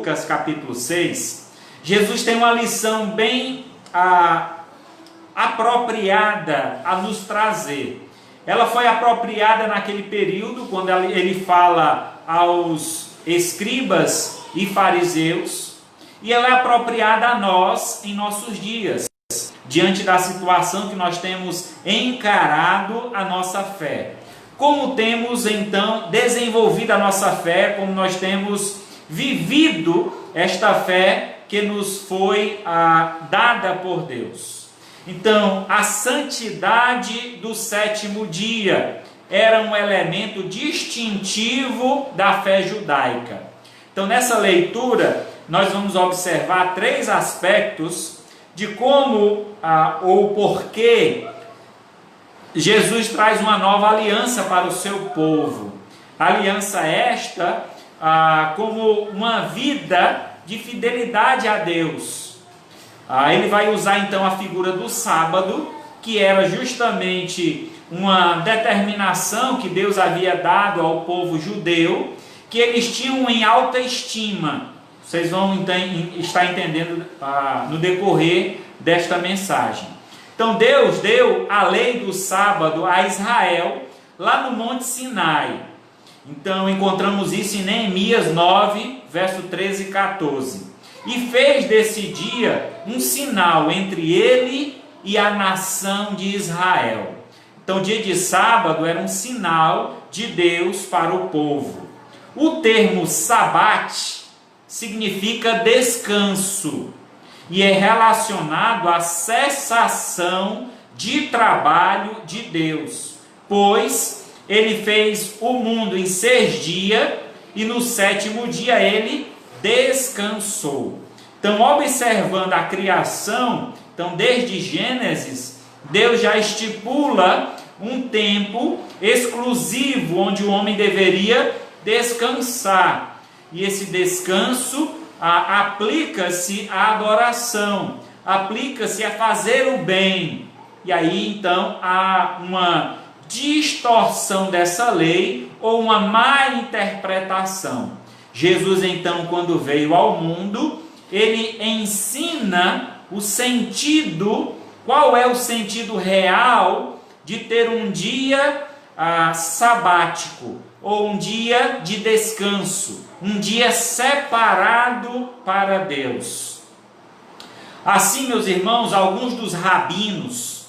Lucas capítulo 6, Jesus tem uma lição bem apropriada a nos trazer. Ela foi apropriada naquele período, quando ele fala aos escribas e fariseus, e ela é apropriada a nós em nossos dias, diante da situação que nós temos encarado a nossa fé. Como temos então desenvolvido a nossa fé, como nós temos vivido esta fé que nos foi dada por Deus. Então, a santidade do sétimo dia era um elemento distintivo da fé judaica. Então, nessa leitura, nós vamos observar 3 aspectos de como ou porquê Jesus traz uma nova aliança para o seu povo. Aliança esta como uma vida de fidelidade a Deus. Ele vai usar então a figura do sábado, que era justamente uma determinação que Deus havia dado ao povo judeu, que eles tinham em alta estima. Vocês vão então estar entendendo no decorrer desta mensagem. Então Deus deu a lei do sábado a Israel lá no Monte Sinai. Então encontramos isso em Neemias 9, verso 13 e 14. E fez desse dia um sinal entre ele e a nação de Israel. Então o dia de sábado era um sinal de Deus para o povo. O termo sabat significa descanso e é relacionado à cessação de trabalho de Deus, pois ele fez o mundo em 6 dias e no 7º dia ele descansou. Então, observando a criação, então desde Gênesis, Deus já estipula um tempo exclusivo onde o homem deveria descansar. E esse descanso aplica-se à adoração, aplica-se a fazer o bem. E aí então há uma distorção dessa lei ou uma má interpretação. Jesus então, quando veio ao mundo, ele ensina o sentido, qual é o sentido real de ter um dia sabático, ou um dia de descanso, um dia separado para Deus. Assim, meus irmãos, alguns dos rabinos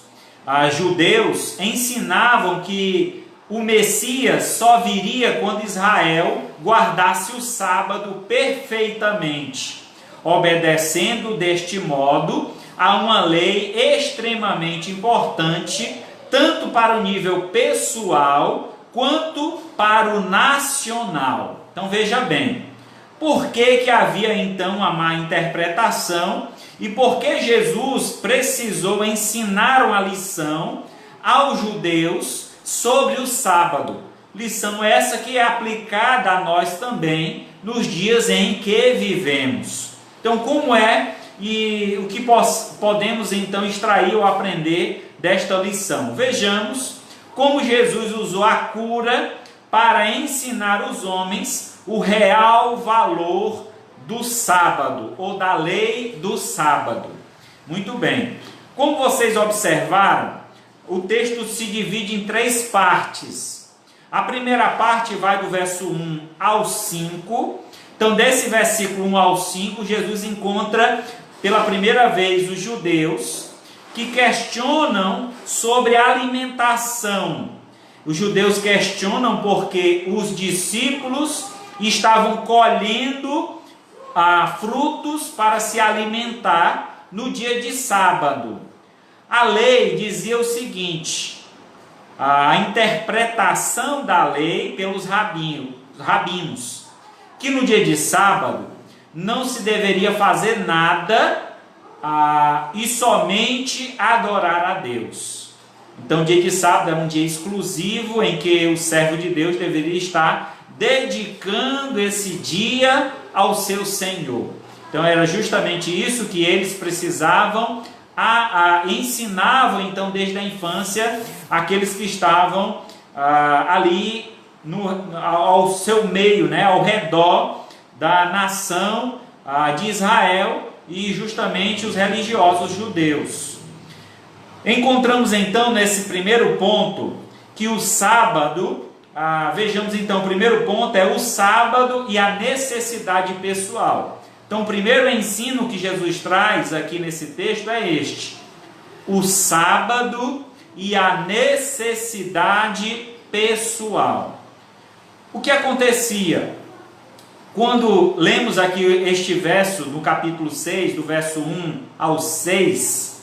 judeus ensinavam que o Messias só viria quando Israel guardasse o sábado perfeitamente, obedecendo deste modo a uma lei extremamente importante, tanto para o nível pessoal quanto para o nacional. Então veja bem, por que havia então uma má interpretação e por que Jesus precisou ensinar uma lição aos judeus sobre o sábado? Lição essa que é aplicada a nós também nos dias em que vivemos. Então, como é e o que podemos então extrair ou aprender desta lição? Vejamos como Jesus usou a cura para ensinar os homens o real valor do sábado ou da lei do sábado. Muito bem. Como vocês observaram, o texto se divide em 3 partes. A primeira parte vai do verso 1 ao 5. Então, desse versículo 1 ao 5, Jesus encontra pela primeira vez os judeus que questionam sobre a alimentação. Os judeus questionam porque os discípulos estavam colhendo frutos para se alimentar no dia de sábado. A lei dizia o seguinte: a interpretação da lei pelos rabinos, que no dia de sábado não se deveria fazer nada e somente adorar a Deus. Então, o dia de sábado era um dia exclusivo em que o servo de Deus deveria estar dedicando esse dia ao seu Senhor. Então, era justamente isso que eles precisavam, ensinavam então desde a infância aqueles que estavam ali ao seu meio, ao redor da nação de Israel e justamente os religiosos judeus. Encontramos então nesse primeiro ponto que o sábado, vejamos então, o primeiro ponto é o sábado e a necessidade pessoal. Então o primeiro ensino que Jesus traz aqui nesse texto é este: o sábado e a necessidade pessoal. O que acontecia? Quando lemos aqui este verso, no capítulo 6, do verso 1 ao 6,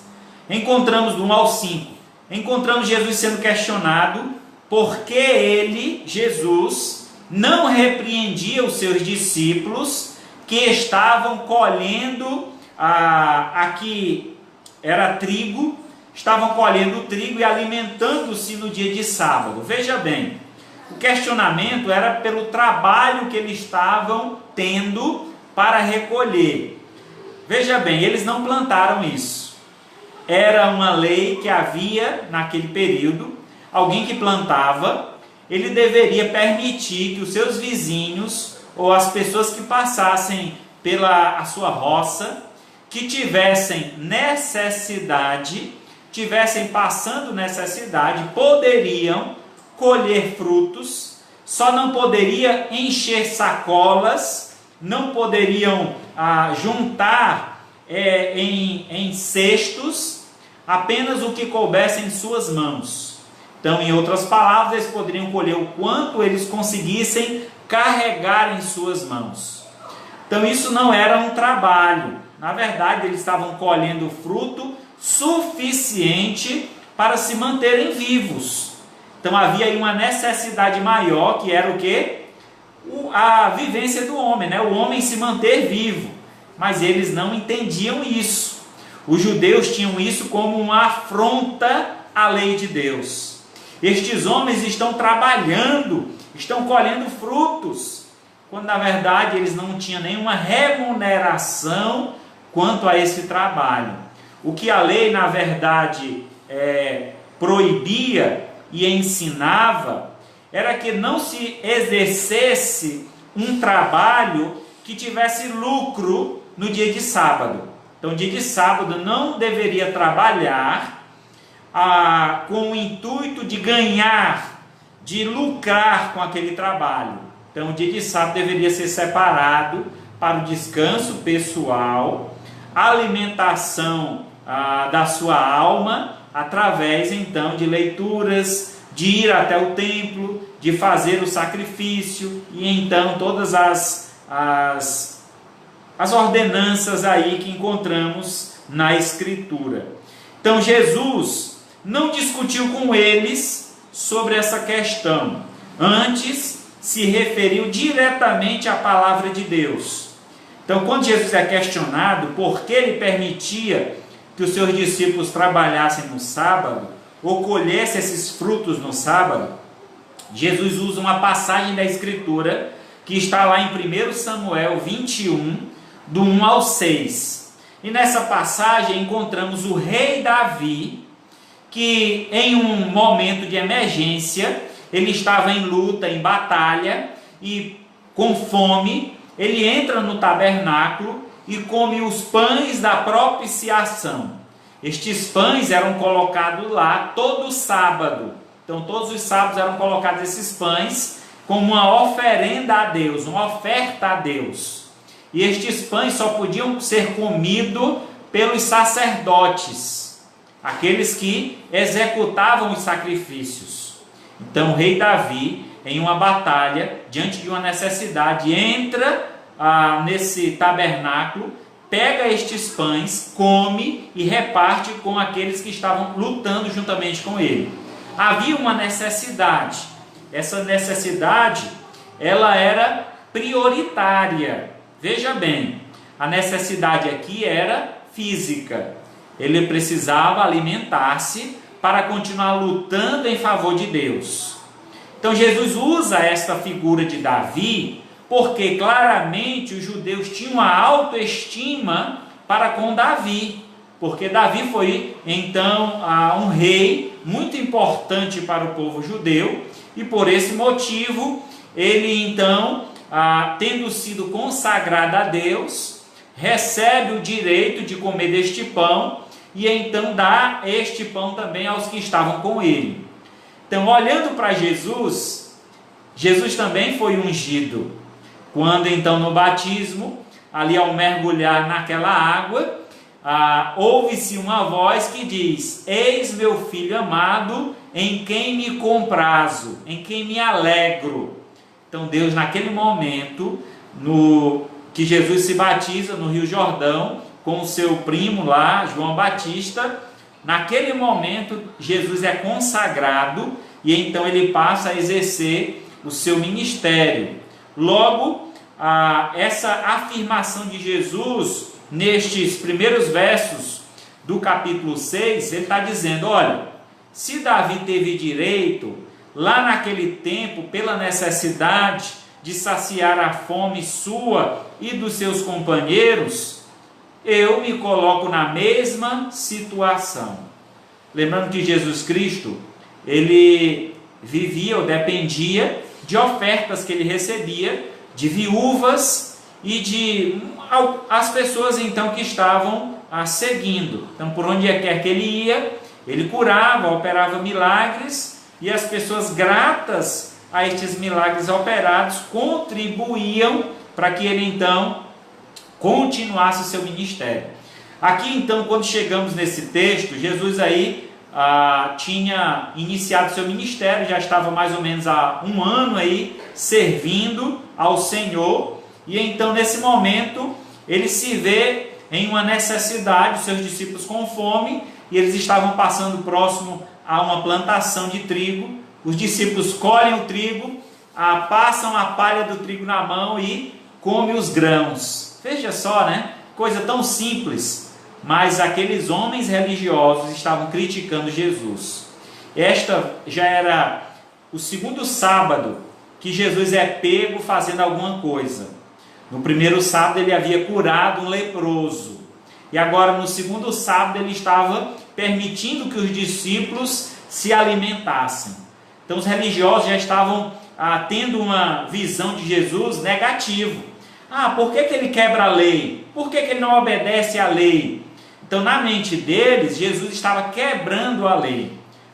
encontramos do 1 ao 5, encontramos Jesus sendo questionado por que ele, Jesus, não repreendia os seus discípulos que estavam colhendo, aqui era trigo, estavam colhendo o trigo e alimentando-se no dia de sábado. Veja bem, o questionamento era pelo trabalho que eles estavam tendo para recolher. Veja bem, eles não plantaram isso. Era uma lei que havia naquele período. Alguém que plantava, ele deveria permitir que os seus vizinhos ou as pessoas que passassem pela sua roça, que tivessem necessidade, tivessem passando necessidade, poderiam colher frutos, só não poderia encher sacolas, não poderiam juntar em cestos apenas o que coubesse em suas mãos. Então, em outras palavras, eles poderiam colher o quanto eles conseguissem carregar em suas mãos. Então, isso não era um trabalho. Na verdade, eles estavam colhendo fruto suficiente para se manterem vivos. Então havia aí uma necessidade maior, que era o quê? A vivência do homem, né? O homem se manter vivo. Mas eles não entendiam isso. Os judeus tinham isso como uma afronta à lei de Deus. Estes homens estão trabalhando, estão colhendo frutos, quando na verdade eles não tinham nenhuma remuneração quanto a esse trabalho. O que a lei na verdade proibia e ensinava era que não se exercesse um trabalho que tivesse lucro no dia de sábado. Então, dia de sábado não deveria trabalhar com o intuito de ganhar, de lucrar com aquele trabalho. Então, o dia de sábado deveria ser separado para o descanso pessoal, a alimentação da sua alma, através então de leituras, de ir até o templo, de fazer o sacrifício e então todas as ordenanças aí que encontramos na Escritura. Então Jesus não discutiu com eles sobre essa questão, antes se referiu diretamente à palavra de Deus. Então, quando Jesus é questionado por que ele permitia que os seus discípulos trabalhassem no sábado, ou colhessem esses frutos no sábado, Jesus usa uma passagem da Escritura, que está lá em 1 Samuel 21, do 1 ao 6. E nessa passagem encontramos o rei Davi, que em um momento de emergência, ele estava em luta, em batalha, e com fome, ele entra no tabernáculo e come os pães da propiciação. Estes pães eram colocados lá todo sábado. Então todos os sábados eram colocados esses pães como uma oferenda a Deus, uma oferta a Deus. E estes pães só podiam ser comidos pelos sacerdotes, aqueles que executavam os sacrifícios. Então o rei Davi, em uma batalha, diante de uma necessidade, entra nesse tabernáculo, pega estes pães, come e reparte com aqueles que estavam lutando juntamente com ele. Havia uma necessidade. Essa necessidade, ela era prioritária. Veja bem, a necessidade aqui era física. Ele precisava alimentar-se para continuar lutando em favor de Deus. Então Jesus usa esta figura de Davi, porque claramente os judeus tinham uma autoestima para com Davi, porque Davi foi então um rei muito importante para o povo judeu, e por esse motivo ele então, tendo sido consagrado a Deus, recebe o direito de comer deste pão e então dá este pão também aos que estavam com ele. Então, olhando para Jesus, Jesus também foi ungido. Quando então no batismo, ali ao mergulhar naquela água, ouve-se uma voz que diz: eis meu filho amado, em quem me comprazo, em quem me alegro. Então Deus, naquele momento, que Jesus se batiza no Rio Jordão, com o seu primo lá, João Batista, naquele momento Jesus é consagrado e então ele passa a exercer o seu ministério. Logo, essa afirmação de Jesus, nestes primeiros versos do capítulo 6, ele está dizendo: olha, se Davi teve direito, lá naquele tempo, pela necessidade de saciar a fome sua e dos seus companheiros, eu me coloco na mesma situação. Lembrando que Jesus Cristo, ele vivia ou dependia de ofertas que ele recebia de viúvas e de as pessoas então que estavam seguindo. Então, por onde quer que ele ia, ele curava, operava milagres, e as pessoas gratas a estes milagres operados contribuíam para que ele então continuasse o seu ministério. Aqui então, quando chegamos nesse texto, Jesus aí tinha iniciado seu ministério, já estava mais ou menos há um ano aí servindo ao Senhor, e então nesse momento ele se vê em uma necessidade, os seus discípulos com fome, e eles estavam passando próximo a uma plantação de trigo. Os discípulos colhem o trigo, passam a palha do trigo na mão e comem os grãos. Veja só, né? Coisa tão simples, mas aqueles homens religiosos estavam criticando Jesus. Esta já era o segundo sábado que Jesus é pego fazendo alguma coisa. No primeiro sábado ele havia curado um leproso, e agora no segundo sábado ele estava permitindo que os discípulos se alimentassem. Então os religiosos já estavam tendo uma visão de Jesus negativo. Por que ele quebra a lei? Por que ele não obedece à lei? Então na mente deles, Jesus estava quebrando a lei,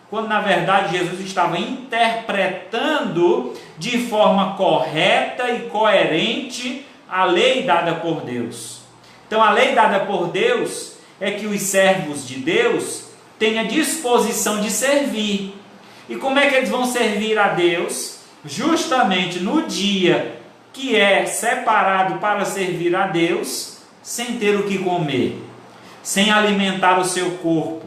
quando na verdade Jesus estava interpretando de forma correta e coerente a lei dada por Deus. Então a lei dada por Deus é que os servos de Deus tenham a disposição de servir. E como é que eles vão servir a Deus? Justamente no dia que é separado para servir a Deus, sem ter o que comer, sem alimentar o seu corpo.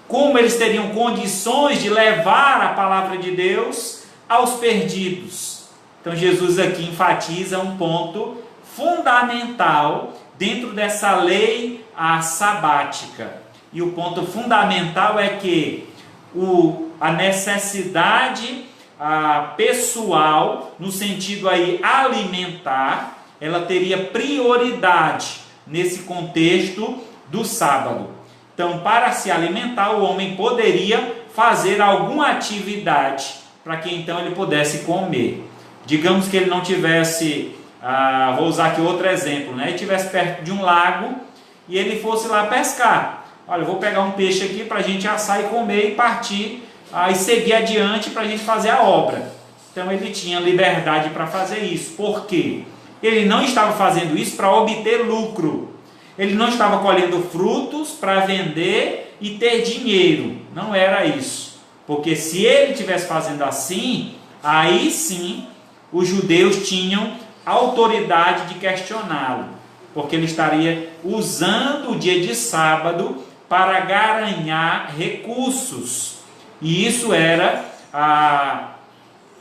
Como eles teriam condições de levar a palavra de Deus aos perdidos? Então Jesus aqui enfatiza um ponto fundamental dentro dessa lei sabática. E o ponto fundamental é que a necessidade pessoal, no sentido aí alimentar, ela teria prioridade nesse contexto do sábado. Então, para se alimentar, o homem poderia fazer alguma atividade para que então ele pudesse comer. Digamos que ele não tivesse, vou usar aqui outro exemplo, né? Ele estivesse perto de um lago e ele fosse lá pescar. Olha, eu vou pegar um peixe aqui para a gente assar e comer e partir e seguir adiante para a gente fazer a obra. Então ele tinha liberdade para fazer isso. Por quê? Ele não estava fazendo isso para obter lucro. Ele não estava colhendo frutos para vender e ter dinheiro. Não era isso. Porque se ele estivesse fazendo assim, aí sim os judeus tinham autoridade de questioná-lo. Porque ele estaria usando o dia de sábado para garanhar recursos. E isso era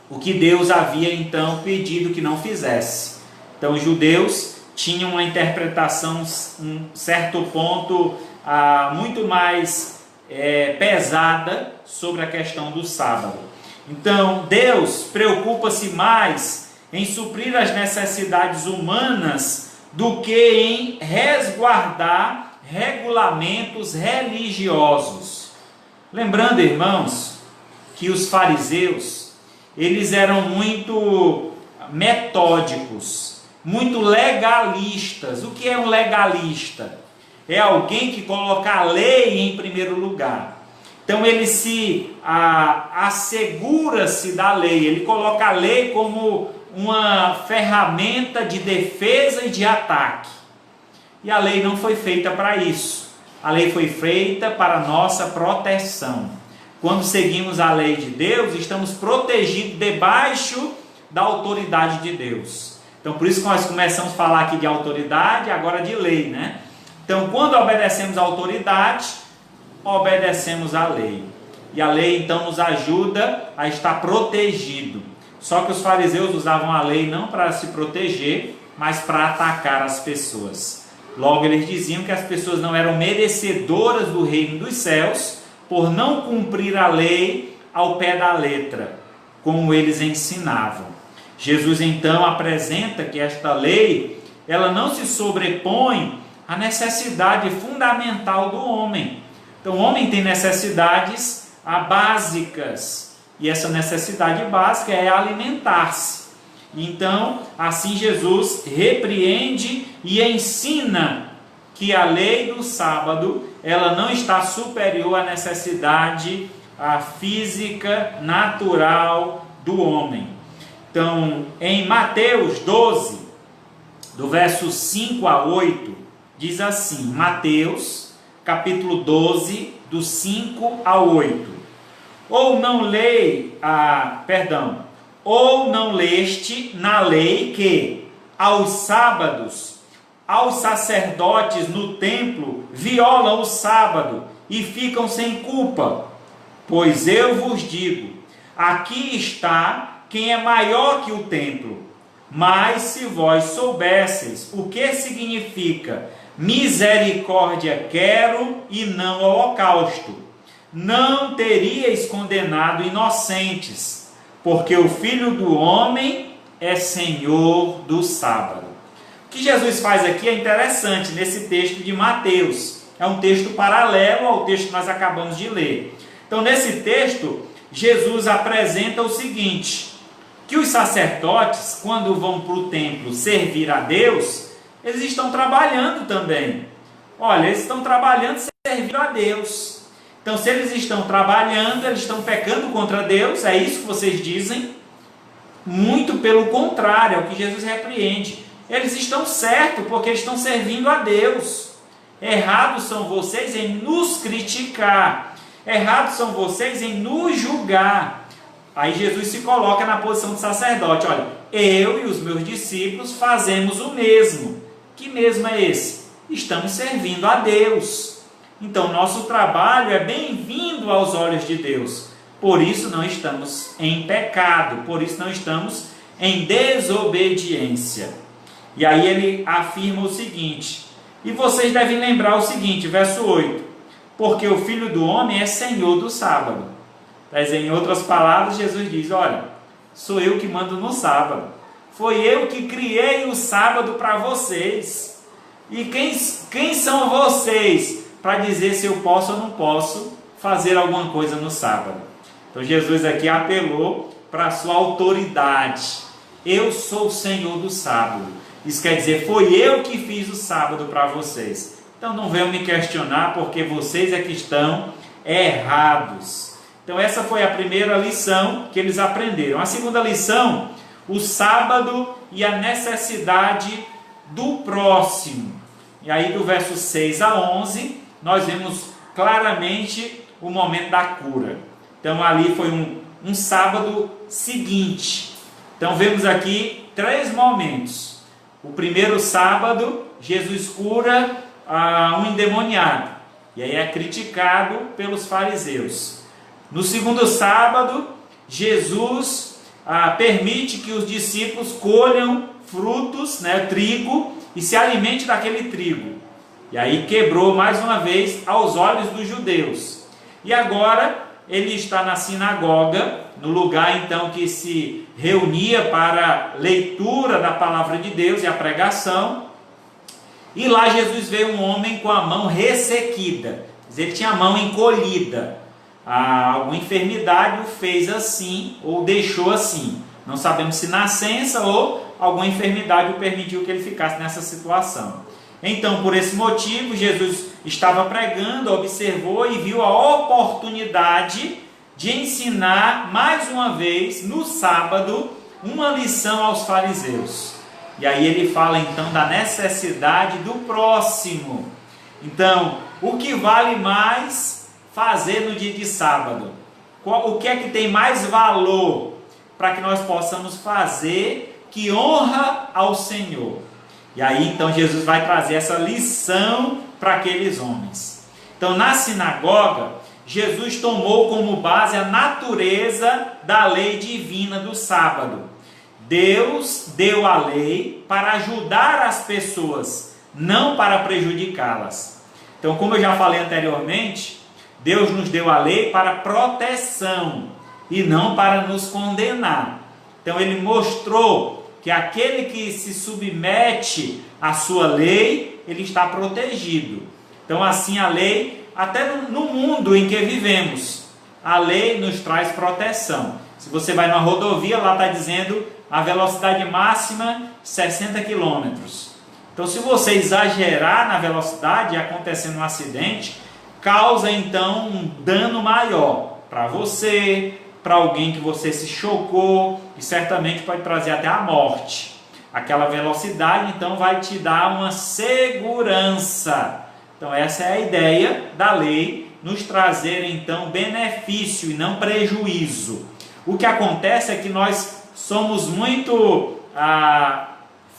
o que Deus havia então pedido que não fizesse. Então os judeus tinham uma interpretação, um certo ponto muito mais pesada sobre a questão do sábado. Então Deus preocupa-se mais em suprir as necessidades humanas do que em resguardar regulamentos religiosos. Lembrando, irmãos, que os fariseus, eles eram muito metódicos. muito legalistas. O que é um legalista? É alguém que coloca a lei em primeiro lugar. Então ele se assegura-se da lei, ele coloca a lei como uma ferramenta de defesa e de ataque. E a lei não foi feita para isso. A lei foi feita para nossa proteção. Quando seguimos a lei de Deus, estamos protegidos debaixo da autoridade de Deus. Então por isso que nós começamos a falar aqui de autoridade, agora de lei, né? Então quando obedecemos a autoridade, obedecemos a lei. E a lei então nos ajuda a estar protegido. Só que os fariseus usavam a lei não para se proteger, mas para atacar as pessoas. Logo eles diziam que as pessoas não eram merecedoras do reino dos céus por não cumprir a lei ao pé da letra, como eles ensinavam. Jesus então apresenta que esta lei, ela não se sobrepõe à necessidade fundamental do homem. Então o homem tem necessidades básicas, e essa necessidade básica é alimentar-se. Então, assim Jesus repreende e ensina que a lei do sábado, ela não está superior à necessidade física, natural do homem. Então, em Mateus 12, do verso 5 a 8, diz assim, Mateus, capítulo 12, do 5 a 8. Ou não leste na lei que, aos sábados, aos sacerdotes no templo violam o sábado e ficam sem culpa? Pois eu vos digo, aqui está quem é maior que o templo. Mas se vós soubesseis o que significa misericórdia quero e não holocausto, não teríeis condenado inocentes, porque o Filho do Homem é Senhor do sábado. O que Jesus faz aqui é interessante nesse texto de Mateus. É um texto paralelo ao texto que nós acabamos de ler. Então, nesse texto, Jesus apresenta o seguinte, que os sacerdotes, quando vão para o templo servir a Deus, eles estão trabalhando também. Olha, eles estão trabalhando servindo a Deus. Então, se eles estão trabalhando, eles estão pecando contra Deus, é isso que vocês dizem? Muito pelo contrário, é o que Jesus repreende. Eles estão certos porque eles estão servindo a Deus. Errados são vocês em nos criticar. Errados são vocês em nos julgar. Aí Jesus se coloca na posição de sacerdote. Olha, eu e os meus discípulos fazemos o mesmo. Que mesmo é esse? Estamos servindo a Deus. Então, nosso trabalho é bem-vindo aos olhos de Deus. Por isso não estamos em pecado, por isso não estamos em desobediência. E aí ele afirma o seguinte, e vocês devem lembrar o seguinte, verso 8, porque o Filho do Homem é Senhor do sábado. Mas em outras palavras, Jesus diz, olha, sou eu que mando no sábado. Foi eu que criei o sábado para vocês. E quem são vocês para dizer se eu posso ou não posso fazer alguma coisa no sábado? Então Jesus aqui apelou para a sua autoridade. Eu sou o Senhor do sábado. Isso quer dizer, foi eu que fiz o sábado para vocês. Então não venham me questionar, porque vocês é que estão errados. Então essa foi a primeira lição que eles aprenderam. A segunda lição, o sábado e a necessidade do próximo. E aí do verso 6 a 11, nós vemos claramente o momento da cura. Então ali foi um sábado seguinte. Então vemos aqui 3 momentos. O primeiro sábado, Jesus cura um endemoniado. E aí é criticado pelos fariseus. No segundo sábado, Jesus permite que os discípulos colham frutos, trigo, e se alimente daquele trigo. E aí quebrou mais uma vez aos olhos dos judeus. E agora ele está na sinagoga, no lugar então que se reunia para leitura da palavra de Deus e a pregação. E lá Jesus vê um homem com a mão ressequida. Ele tinha a mão encolhida. Alguma enfermidade o fez assim, ou deixou assim. Não sabemos se nascença ou alguma enfermidade o permitiu que ele ficasse nessa situação. Então, por esse motivo, Jesus estava pregando, observou e viu a oportunidade de ensinar mais uma vez no sábado uma lição aos fariseus. E aí ele fala então da necessidade do próximo. Então, o que vale mais fazer no dia de sábado? O que é que tem mais valor para que nós possamos fazer que honra ao Senhor? E aí então Jesus vai trazer essa lição para aqueles homens. Então, na sinagoga, Jesus tomou como base a natureza da lei divina do sábado. Deus deu a lei para ajudar as pessoas, não para prejudicá-las. Então, como eu já falei anteriormente, Deus nos deu a lei para proteção e não para nos condenar. Então, ele mostrou que aquele que se submete à sua lei, ele está protegido. Então, assim, a lei, até no mundo em que vivemos, a lei nos traz proteção. Se você vai numa rodovia, lá está dizendo a velocidade máxima 60 km. Então, se você exagerar na velocidade e acontecendo um acidente, causa então um dano maior para você, para alguém que você se chocou, e certamente pode trazer até a morte. Aquela velocidade então vai te dar uma segurança. Então, essa é a ideia da lei, nos trazer então benefício e não prejuízo. O que acontece é que nós somos muito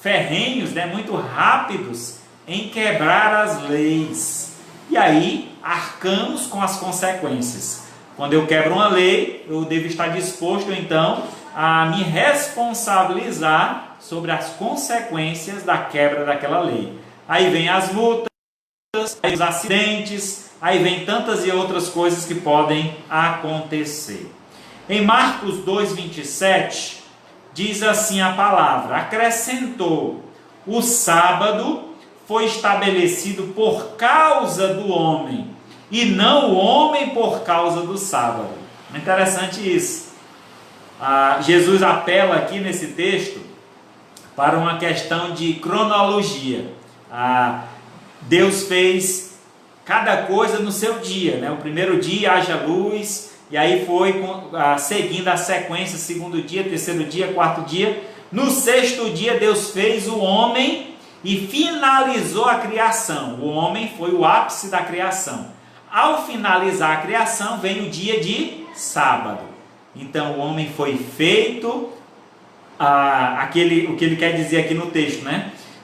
ferrenhos, muito rápidos em quebrar as leis. E aí arcamos com as consequências. Quando eu quebro uma lei, eu devo estar disposto então a me responsabilizar sobre as consequências da quebra daquela lei. Aí vem as multas, aí os acidentes, aí vem tantas e outras coisas que podem acontecer. Em Marcos 2,27, diz assim a palavra: acrescentou, o sábado foi estabelecido por causa do homem, e não o homem por causa do sábado. Interessante isso. Jesus apela aqui nesse texto para uma questão de cronologia. Deus fez cada coisa no seu dia, O primeiro dia haja luz, e aí foi seguindo a sequência, segundo dia, terceiro dia, quarto dia. No sexto dia Deus fez o homem e finalizou a criação. O homem foi o ápice da criação. Ao finalizar a criação, vem o dia de sábado. Então o homem foi feito, o que ele quer dizer aqui no texto,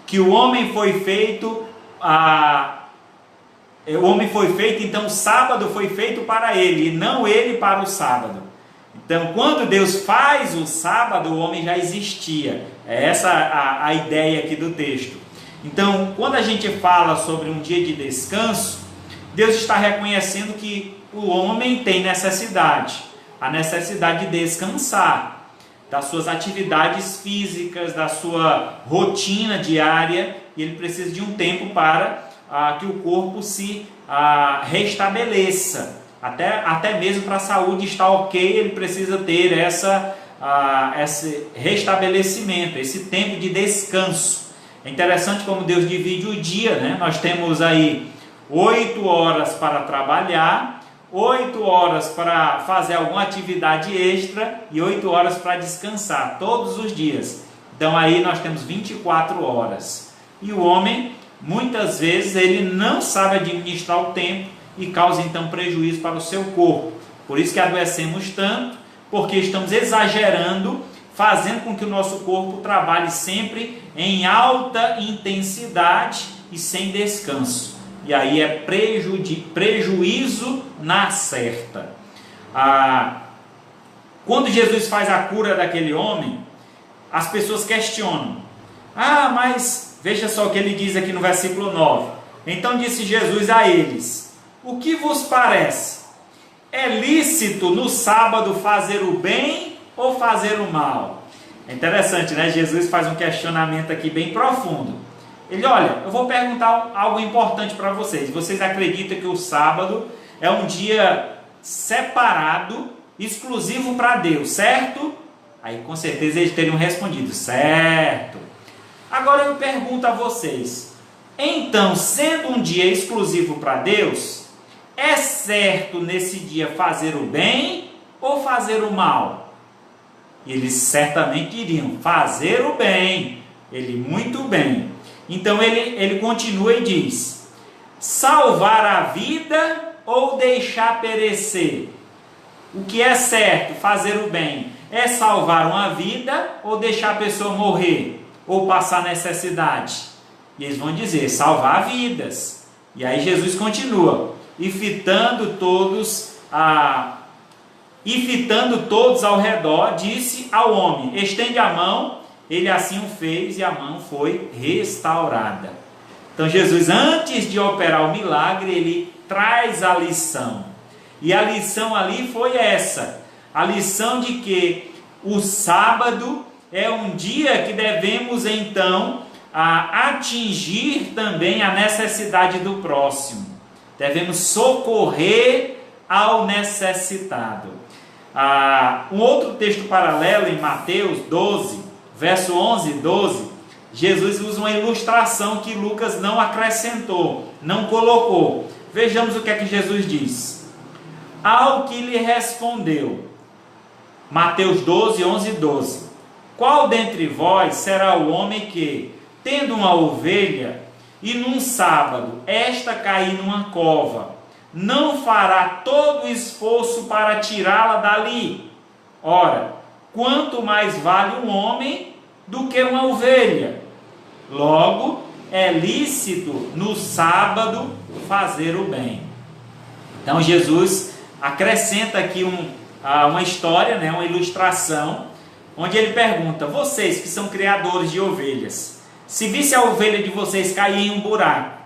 que o homem foi feito, então o sábado foi feito para ele, e não ele para o sábado. Então, quando Deus faz o sábado, o homem já existia. É essa a ideia aqui do texto. Então, quando a gente fala sobre um dia de descanso, Deus está reconhecendo que o homem tem necessidade, a necessidade de descansar das suas atividades físicas, da sua rotina diária, e ele precisa de um tempo para que o corpo se restabeleça. Até mesmo para a saúde estar ok, ele precisa ter esse restabelecimento, esse tempo de descanso. É interessante como Deus divide o dia, Nós temos aí 8 horas para trabalhar, 8 horas para fazer alguma atividade extra e 8 horas para descansar, todos os dias. Então aí nós temos 24 horas. E o homem, muitas vezes, ele não sabe administrar o tempo e causa então prejuízo para o seu corpo. Por isso que adoecemos tanto, porque estamos exagerando, fazendo com que o nosso corpo trabalhe sempre em alta intensidade e sem descanso. E aí é prejuízo na certa. Quando Jesus faz a cura daquele homem, as pessoas questionam. Mas veja só o que ele diz aqui no versículo 9. Então disse Jesus a eles: o que vos parece? É lícito no sábado fazer o bem ou fazer o mal? É interessante, Jesus faz um questionamento aqui bem profundo. Ele, olha, eu vou perguntar algo importante para vocês. Vocês acreditam que o sábado é um dia separado, exclusivo para Deus, certo? Aí com certeza eles teriam respondido, certo. Agora eu pergunto a vocês, então, sendo um dia exclusivo para Deus, é certo nesse dia fazer o bem ou fazer o mal? Eles certamente iriam fazer o bem. Ele, muito bem. Então ele continua e diz, salvar a vida ou deixar perecer? O que é certo, fazer o bem, é salvar uma vida ou deixar a pessoa morrer ou passar necessidade? E eles vão dizer, salvar vidas. E aí Jesus continua, e fitando todos ao redor, disse ao homem, estende a mão. Ele assim o fez e a mão foi restaurada. Então Jesus, antes de operar o milagre, ele traz a lição. E a lição ali foi essa, a lição de que o sábado é um dia que devemos então atingir também a necessidade do próximo. Devemos socorrer ao necessitado. Um outro texto paralelo em Mateus 12, verso 11 e 12, Jesus usa uma ilustração que Lucas não acrescentou, não colocou. Vejamos o que é que Jesus diz. Ao que lhe respondeu, Mateus 12, 11 e 12. Qual dentre vós será o homem que, tendo uma ovelha, e num sábado esta cair numa cova, não fará todo o esforço para tirá-la dali? Ora, quanto mais vale um homem do que uma ovelha? Logo, é lícito no sábado fazer o bem. Então Jesus acrescenta aqui uma história, uma ilustração, onde ele pergunta, vocês que são criadores de ovelhas, se visse a ovelha de vocês cair em um buraco,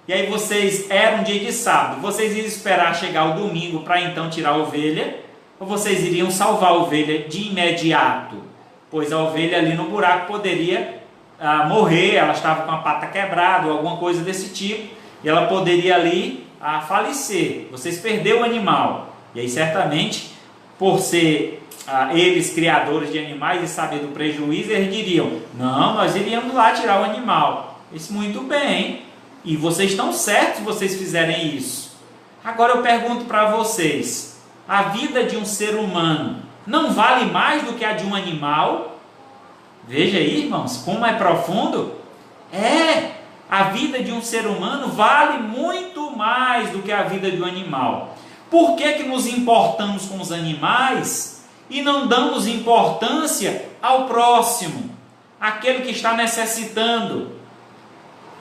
e aí era um dia de sábado, vocês iriam esperar chegar o domingo para então tirar a ovelha, ou vocês iriam salvar a ovelha de imediato? Pois a ovelha ali no buraco poderia morrer, ela estava com a pata quebrada, ou alguma coisa desse tipo, e ela poderia ali falecer. Vocês perderam o animal, e aí certamente, por ser eles criadores de animais e saber do prejuízo, eles diriam, não, nós iríamos lá tirar o animal. Isso, muito bem, e vocês estão certos se vocês fizerem isso. Agora eu pergunto para vocês, a vida de um ser humano não vale mais do que a de um animal? Veja aí, irmãos, como é profundo. A vida de um ser humano vale muito mais do que a vida de um animal. Por que nos importamos com os animais e não damos importância ao próximo, aquele que está necessitando?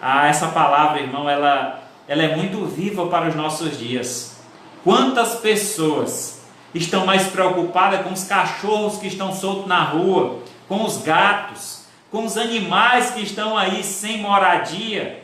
Essa palavra, irmão, ela é muito viva para os nossos dias. Quantas pessoas estão mais preocupadas com os cachorros que estão soltos na rua, com os gatos, com os animais que estão aí sem moradia,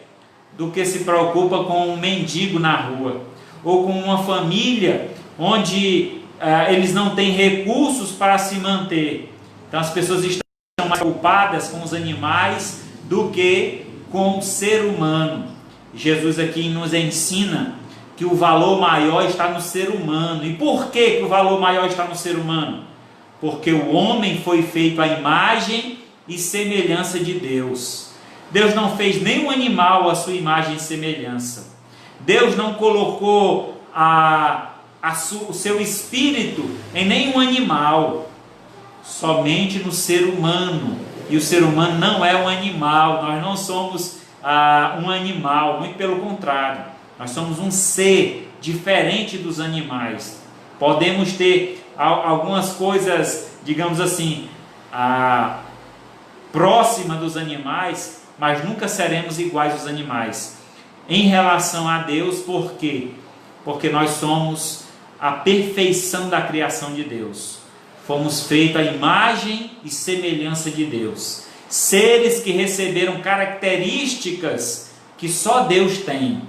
do que se preocupa com um mendigo na rua, ou com uma família onde eles não têm recursos para se manter. Então as pessoas estão mais preocupadas com os animais do que com o ser humano. Jesus aqui nos ensina que o valor maior está no ser humano. E por que o valor maior está no ser humano? Porque o homem foi feito à imagem e semelhança de Deus. Deus não fez nenhum animal à sua imagem e semelhança. Deus não colocou o seu espírito em nenhum animal, somente no ser humano. E o ser humano não é um animal, nós não somos um animal, muito pelo contrário, nós somos um ser diferente dos animais. Podemos ter algumas coisas, digamos assim, próxima dos animais, mas nunca seremos iguais aos animais. Em relação a Deus, por quê? Porque nós somos a perfeição da criação de Deus. Fomos feitos à imagem e semelhança de Deus. Seres que receberam características que só Deus tem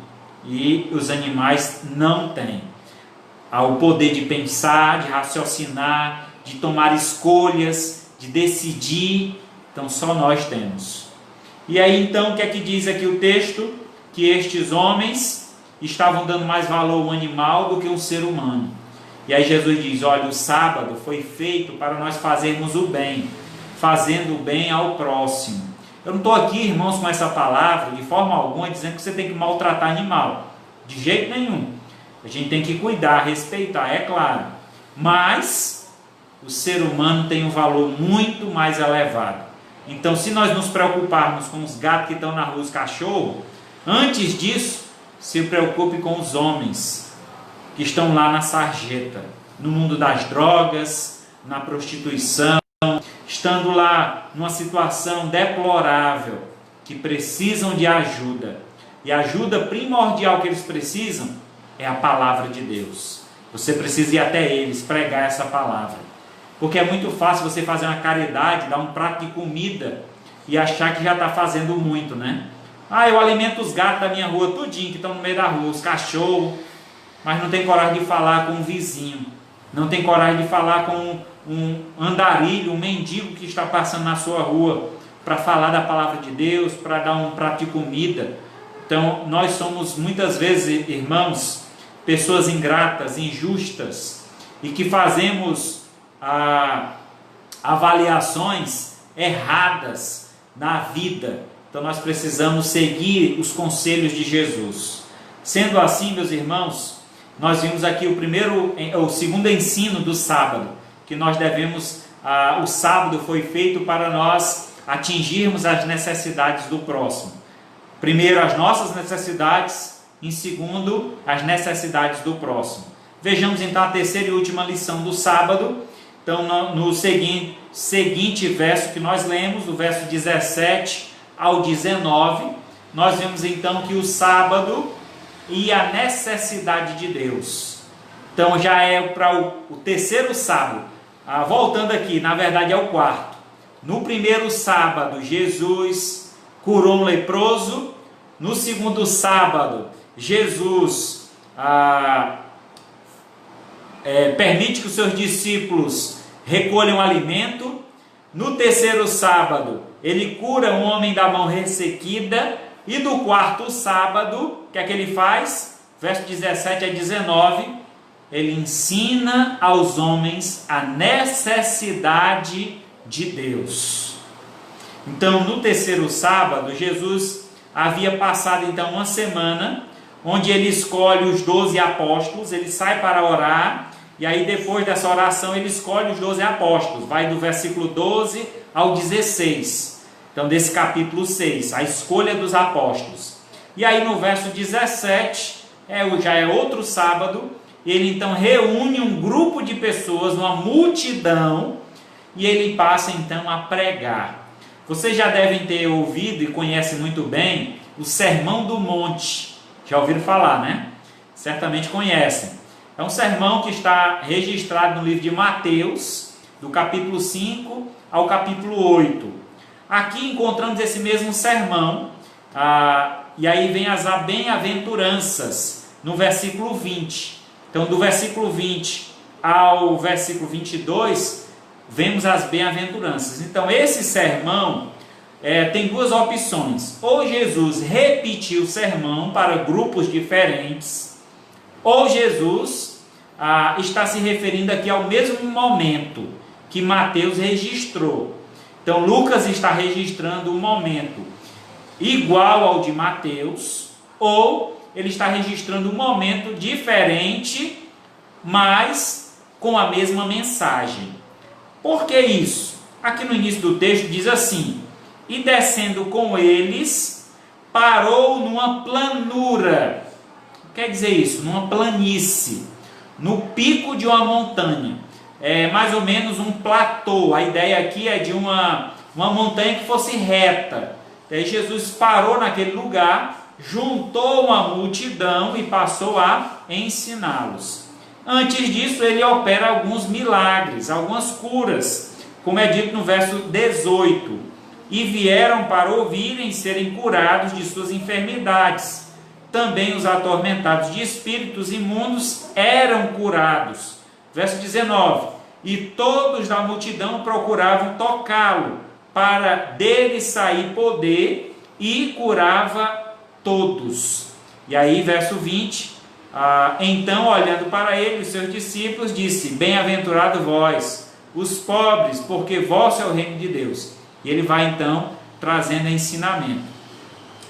e os animais não têm. Há o poder de pensar, de raciocinar, de tomar escolhas, de decidir. Então só nós temos. E aí então o que é que diz aqui o texto? Que estes homens estavam dando mais valor ao animal do que ao ser humano. E aí Jesus diz: olha, o sábado foi feito para nós fazermos o bem, fazendo o bem ao próximo. Eu não estou aqui, irmãos, com essa palavra de forma alguma dizendo que você tem que maltratar animal, de jeito nenhum. A gente tem que cuidar, respeitar, é claro, mas o ser humano tem um valor muito mais elevado. Então, se nós nos preocuparmos com os gatos que estão na rua, os cachorros, antes disso, se preocupe com os homens que estão lá na sarjeta, no mundo das drogas, na prostituição, estando lá numa situação deplorável, que precisam de ajuda. E a ajuda primordial que eles precisam é a palavra de Deus. Você precisa ir até eles, pregar essa palavra. Porque é muito fácil você fazer uma caridade, dar um prato de comida e achar que já está fazendo muito, né? Ah, eu alimento os gatos da minha rua tudinho, que estão no meio da rua, os cachorros, mas não tem coragem de falar com um vizinho, não tem coragem de falar com um andarilho, um mendigo que está passando na sua rua, para falar da palavra de Deus, para dar um prato de comida. Então, nós somos muitas vezes, irmãos, pessoas ingratas, injustas, e que fazemos avaliações erradas na vida. Então nós precisamos seguir os conselhos de Jesus. Sendo assim, meus irmãos, nós vimos aqui o segundo ensino do sábado, que nós devemos, o sábado foi feito para nós atingirmos as necessidades do próximo. Primeiro, as nossas necessidades, em segundo, as necessidades do próximo. Vejamos então a terceira e última lição do sábado. Então, no seguinte verso que nós lemos, do verso 17 ao 19, nós vemos então que o sábado e a necessidade de Deus. Então, já é para o terceiro sábado. Voltando aqui, na verdade é o quarto. No primeiro sábado, Jesus curou um leproso. No segundo sábado, Jesus permite que os seus discípulos recolham alimento. No terceiro sábado, ele cura um homem da mão ressequida. E no quarto sábado, o que é que ele faz? Verso 17 a 19, ele ensina aos homens a necessidade de Deus. Então, no terceiro sábado, Jesus havia passado então uma semana, onde ele escolhe os 12 apóstolos, ele sai para orar, e aí depois dessa oração ele escolhe os 12 apóstolos, vai do versículo 12 ao 16, então desse capítulo 6, a escolha dos apóstolos. E aí no verso 17, já é outro sábado, ele então reúne um grupo de pessoas, uma multidão, e ele passa então a pregar. Vocês já devem ter ouvido e conhecem muito bem o Sermão do Monte. Já ouviram falar, né? Certamente conhecem. É um sermão que está registrado no livro de Mateus, do capítulo 5 ao capítulo 8. Aqui encontramos esse mesmo sermão, e aí vem as bem-aventuranças, no versículo 20. Então, do versículo 20 ao versículo 22, vemos as bem-aventuranças. Então, esse sermão tem duas opções. Ou Jesus repetiu o sermão para grupos diferentes, ou Jesus está se referindo aqui ao mesmo momento que Mateus registrou. Então, Lucas está registrando um momento igual ao de Mateus, ou ele está registrando um momento diferente, mas com a mesma mensagem. Por que isso? Aqui no início do texto diz assim: e descendo com eles, parou numa planura. O que quer dizer isso? Numa planície, no pico de uma montanha. É mais ou menos um platô. A ideia aqui é de uma montanha que fosse reta. Daí Jesus parou naquele lugar, juntou uma multidão e passou a ensiná-los. Antes disso, ele opera alguns milagres, algumas curas, como é dito no verso 18. E vieram para ouvirem e serem curados de suas enfermidades. Também os atormentados de espíritos imundos eram curados. Verso 19. E todos da multidão procuravam tocá-lo, para dele sair poder, e curava todos. E aí, verso 20. Então, olhando para ele, os seus discípulos, disse: bem-aventurado vós, os pobres, porque vosso é o reino de Deus. E ele vai então trazendo ensinamento.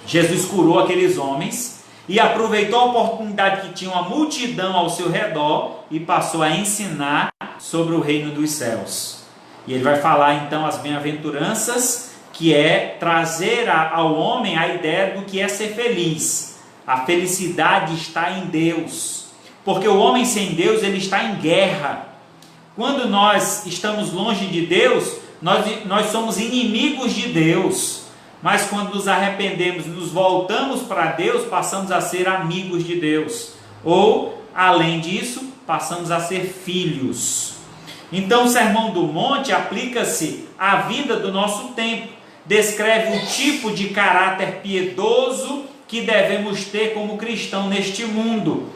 Jesus curou aqueles homens e aproveitou a oportunidade que tinha uma multidão ao seu redor e passou a ensinar sobre o reino dos céus. E ele vai falar então as bem-aventuranças, que é trazer ao homem a ideia do que é ser feliz. A felicidade está em Deus, porque o homem sem Deus, ele está em guerra. Quando nós estamos longe de Deus, nós somos inimigos de Deus. Mas quando nos arrependemos, nos voltamos para Deus, passamos a ser amigos de Deus. Ou, além disso, passamos a ser filhos. Então o Sermão do Monte aplica-se à vida do nosso tempo. Descreve o tipo de caráter piedoso que devemos ter como cristão neste mundo.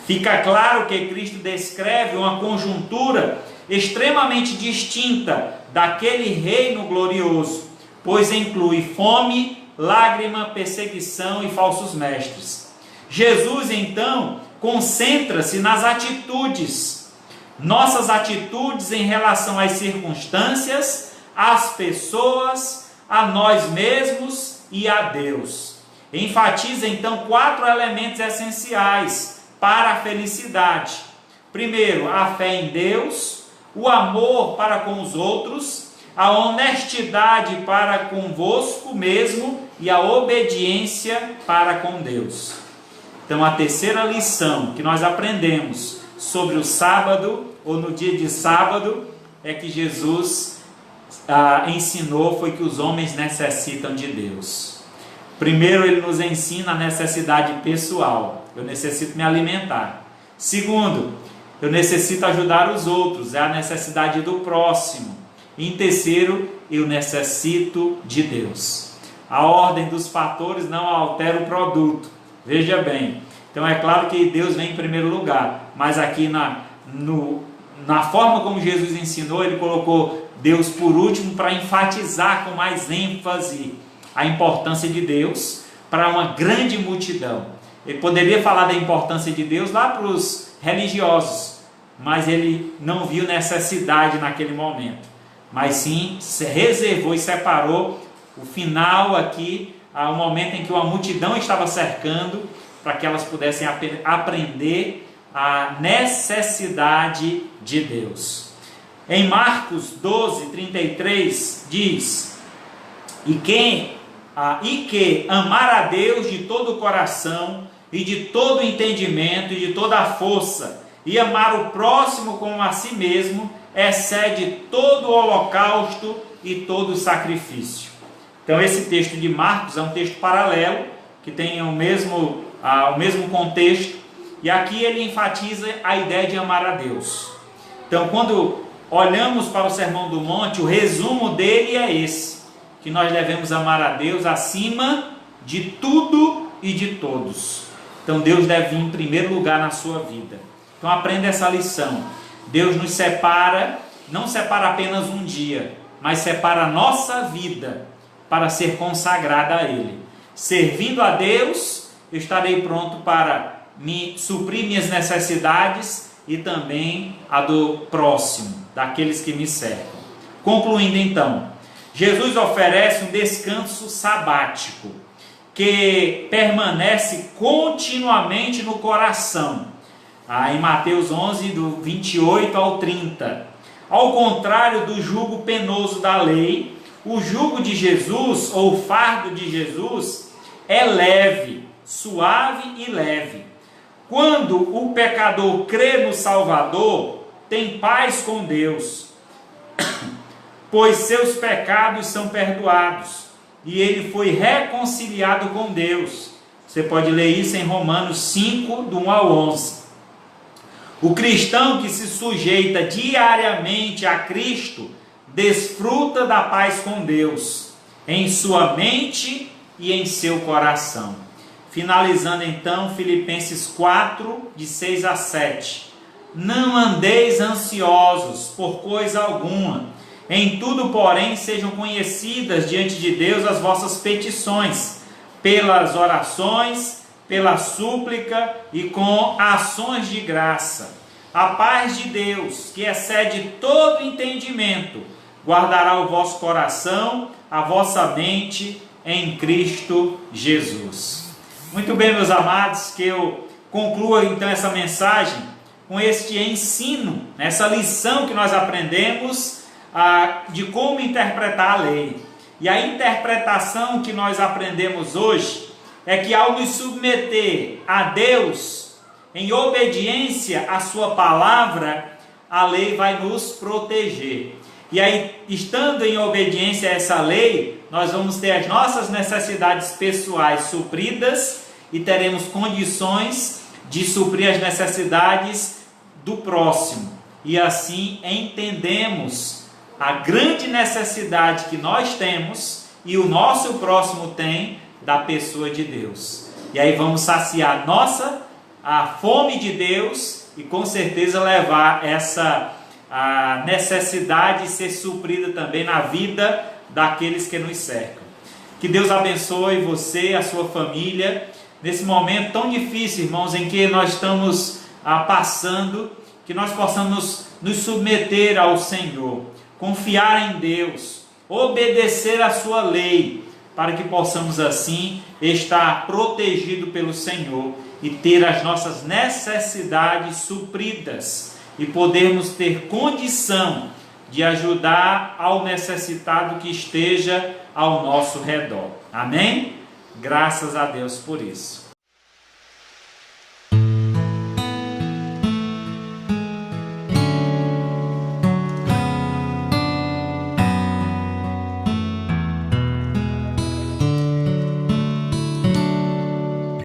Fica claro que Cristo descreve uma conjuntura extremamente distinta daquele reino glorioso, pois inclui fome, lágrima, perseguição e falsos mestres. Jesus, então, concentra-se nas atitudes, nossas atitudes em relação às circunstâncias, às pessoas, a nós mesmos e a Deus. Enfatiza, então, 4 elementos essenciais para a felicidade. Primeiro, a fé em Deus, o amor para com os outros, a honestidade para convosco mesmo e a obediência para com Deus. Então, a terceira lição que nós aprendemos sobre o sábado, ou no dia de sábado, é que Jesus ensinou foi que os homens necessitam de Deus. Primeiro, ele nos ensina a necessidade pessoal. Eu necessito me alimentar. Segundo, eu necessito ajudar os outros. É a necessidade do próximo. E em terceiro, eu necessito de Deus. A ordem dos fatores não altera o produto. Veja bem. Então é claro que Deus vem em primeiro lugar. Mas aqui na forma como Jesus ensinou, ele colocou Deus por último para enfatizar com mais ênfase a importância de Deus para uma grande multidão. Ele poderia falar da importância de Deus lá para os religiosos, mas ele não viu necessidade naquele momento, mas sim reservou e separou o final aqui, ao momento em que uma multidão estava cercando, para que elas pudessem aprender a necessidade de Deus. Em Marcos 12, 33 diz: e que amar a Deus de todo o coração e de todo o entendimento e de toda a força, e amar o próximo como a si mesmo, excede todo o holocausto e todo o sacrifício. Então esse texto de Marcos é um texto paralelo, que tem o mesmo contexto, e aqui ele enfatiza a ideia de amar a Deus. Então quando olhamos para o Sermão do Monte, o resumo dele é esse: que nós devemos amar a Deus acima de tudo e de todos. Então Deus deve vir em primeiro lugar na sua vida. Então aprenda essa lição. Deus nos separa, não separa apenas um dia, mas separa a nossa vida para ser consagrada a Ele. Servindo a Deus, eu estarei pronto para suprir minhas necessidades e também a do próximo, daqueles que me cercam. Concluindo então, Jesus oferece um descanso sabático, que permanece continuamente no coração. Em Mateus 11, do 28 ao 30. Ao contrário do jugo penoso da lei, o jugo de Jesus, ou o fardo de Jesus, é leve, suave e leve. Quando o pecador crê no Salvador, tem paz com Deus, pois seus pecados são perdoados, e ele foi reconciliado com Deus. Você pode ler isso em Romanos 5, do 1 ao 11. O cristão que se sujeita diariamente a Cristo, desfruta da paz com Deus, em sua mente e em seu coração. Finalizando então, Filipenses 4, de 6 a 7. Não andeis ansiosos por coisa alguma, em tudo, porém, sejam conhecidas diante de Deus as vossas petições, pelas orações, pela súplica e com ações de graça. A paz de Deus, que excede todo entendimento, guardará o vosso coração, a vossa mente em Cristo Jesus. Muito bem, meus amados, que eu conclua então essa mensagem com este ensino, essa lição que nós aprendemos de como interpretar a lei. E a interpretação que nós aprendemos hoje é que ao nos submeter a Deus, em obediência à sua palavra, a lei vai nos proteger. E aí, estando em obediência a essa lei, nós vamos ter as nossas necessidades pessoais supridas e teremos condições de suprir as necessidades do próximo. E assim entendemos a grande necessidade que nós temos e o nosso próximo tem da pessoa de Deus. E aí vamos saciar a fome de Deus e com certeza levar a necessidade de ser suprida também na vida daqueles que nos cercam. Que Deus abençoe você, a sua família, nesse momento tão difícil, irmãos, em que nós estamos passando, que nós possamos nos submeter ao Senhor, confiar em Deus, obedecer a sua lei, para que possamos assim estar protegidos pelo Senhor e ter as nossas necessidades supridas e podermos ter condição de ajudar ao necessitado que esteja ao nosso redor. Amém? Graças a Deus por isso.